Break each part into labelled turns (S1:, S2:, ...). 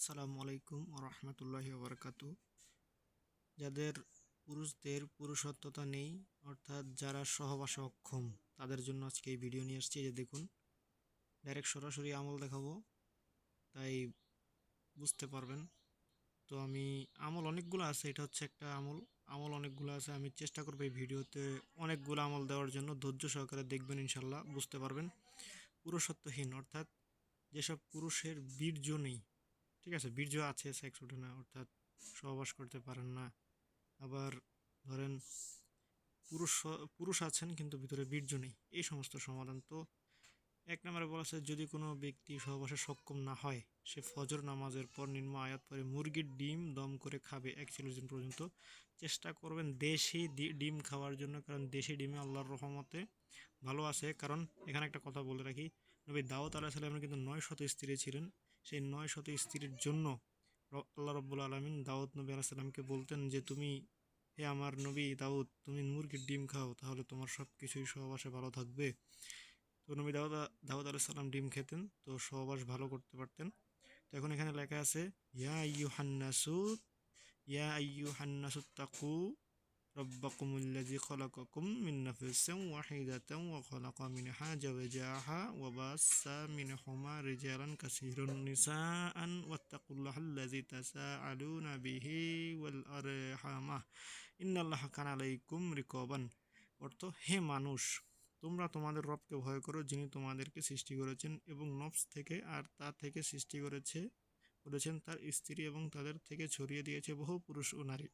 S1: আসসালামু আলাইকুম রহমতুল্লাহি ওবরাকাতু। যাদের পুরুষদের পুরুষত্বতা নেই, অর্থাৎ যারা সহবাসে অক্ষম, তাদের জন্য আজকে এই ভিডিও নিয়ে আসছি। এই যে দেখুন, ডাইরেক্ট সরাসরি আমল দেখাবো, তাই বুঝতে পারবেন। তো আমি আমল অনেকগুলো আছে, এটা হচ্ছে একটা আমল। আমল অনেকগুলো আছে, আমি চেষ্টা করবো এই ভিডিওতে অনেকগুলো আমল দেওয়ার জন্য। ধৈর্য সহকারে দেখবেন, ইনশাল্লাহ বুঝতে পারবেন। পুরুষত্বহীন অর্থাৎ যেসব পুরুষের বীর্য নেই, ঠিক আছে, বীর্য আছে, সেক্স ওঠে না, অর্থাৎ সহবাস করতে পারেন না। আবার ধরেন পুরুষ পুরুষ আছেন কিন্তু ভিতরে বীর্য নেই, এই সমস্ত সমাধান। তো এক নম্বরে বলা আছে, যদি কোনো ব্যক্তি সহবাসে সক্ষম না হয়, সে ফজর নামাজের পর নিম্ন আয়াত পরে মুরগির ডিম দম করে খাবে 41 দিন পর্যন্ত। চেষ্টা করবেন দেশি ডিম খাওয়ার জন্য, কারণ দেশি ডিমে আল্লাহর রহমতে ভালো আছে। কারণ এখানে একটা কথা বলে রাখি, নবী দাউদ আলাইহিস সালামের কিন্তু 900 স্ত্রী ছিলেন। সেই 900 স্ত্রীর জন্য আল্লাহ রব্বুল আলমিন দাউদ নবী আলাইহিস সালামকে বলতেন যে, তুমি, হে আমার নবী দাউদ, তুমি মুরগির ডিম খাও, তাহলে তোমার সব কিছুই সহবাসে ভালো থাকবে। তো নবী দাউদ আলাইহিস সালাম ডিম খেতেন, তো সহবাস ভালো করতে পারতেন। তো এখন এখানে লেখা আছে, ইয়া আইয়ুহান্নাসু তাকু রব্বাকুমুল্লাযী খালাকাকুম মিন নাফসিন ওয়াহিদাতান ওয়া খালাকা মিনহা যাওজাহা ওয়া বাসসা মিনহুমা রিজালান কাসীরান নিসাআন ওয়াত্তাকুল্লাহাল্লাযী তাসাআলুনা বিহি ওয়াল আরহামা ইন্নাল্লাহা কানা আলাইকুম রিকাবান। অর্থ, হে মানুষ, তোমরা তোমাদের রবকে ভয় করো, যিনি তোমাদেরকে সৃষ্টি করেছেন এবং নফস থেকে, আর তা থেকে সৃষ্টি করেছেন তার স্ত্রী, এবং তাদের থেকে ছড়িয়ে দিয়েছে বহু পুরুষ ও নারী।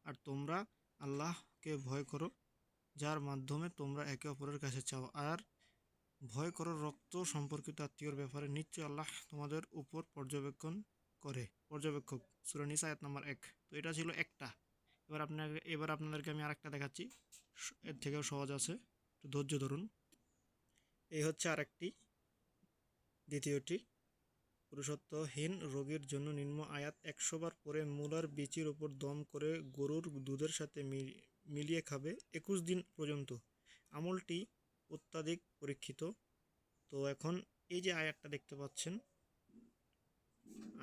S1: আর তোমরা আল্লাহকে ভয় করো, যার মাধ্যমে তোমরা একে অপরের কাছে চাও, আর ভয় করো রক্ত সম্পর্কিত আত্মীয়র ব্যাপারে। নিশ্চয় আল্লাহ তোমাদের উপর পর্যবেক্ষক। সূরা নিসা আয়াত নাম্বার 1। তো এটা ছিল একটা। এবার আপনাদেরকে আমি আরেকটা দেখাচ্ছি, এর থেকেও সহজ আছে, একটু ধৈর্য ধরুন। এই হচ্ছে আরেকটি, দ্বিতীয়টি। পুরুষত্বহীন রোগীর জন্য নিম্ন আয়াত 100 বার পরে মূলার বীচির উপর দম করে গরুর দুধের সাথে মিলিয়ে খাবে 21 দিন পর্যন্ত। আমলটি অত্যাধিক পরীক্ষিত। তো এখন এই যে আয়াতটা দেখতে পাচ্ছেন,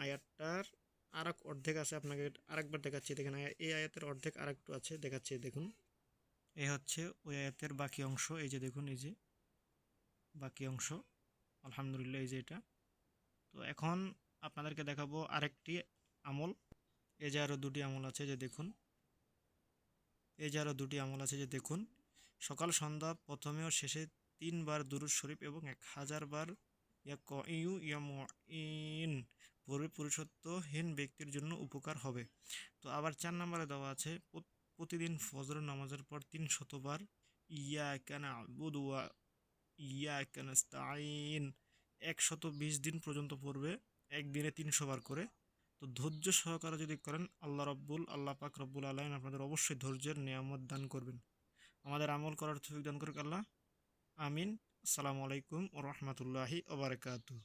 S1: আয়াতটার আরেক অর্ধেক আছে, আপনাকে আরেকবার দেখাচ্ছি। দেখেন, এই আয়াতের অর্ধেক আরেকটু আছে, দেখাচ্ছি দেখুন। এই হচ্ছে ওই আয়াতের বাকি অংশ, এই যে দেখুন, এই যে বাকি অংশ, আলহামদুলিল্লাহ, এই যে এটা। তো এখন আপনাদেরকে দেখাবো আরেকটি আমল। এই যে আরও দুটি আমল আছে, যে দেখুন, যে দেখুন। সকাল সন্ধ্যা প্রথমে ও শেষে 3 বার দুরূদ শরীফ এবং 1000 বার ইয়া কইউ ইয়া মুইন পড়লে পুরুষত্বহীন ব্যক্তির জন্য উপকার হবে। তো আবার 4 নম্বরে দেওয়া আছে, প্রতিদিন ফজর নামাজের পর 300 বার ইয়াকা না'বুদু ওয়া ইয়াকা নাস্তাঈন 120 দিন পর্যন্ত পড়বে, একদিনে 300 বার করে। তো ধৈর্য সহকারে যদি করেন, আল্লাহ পাক রব্বুল আলামিন আপনাদের অবশ্যই ধৈর্যের নিয়ামত দান করবেন। আমাদের আমল করার তৌফিক দান করুক আল্লাহ, আমিন। আসসালামু আলাইকুম ওয়া রাহমাতুল্লাহি ওয়া বারাকাতুহু।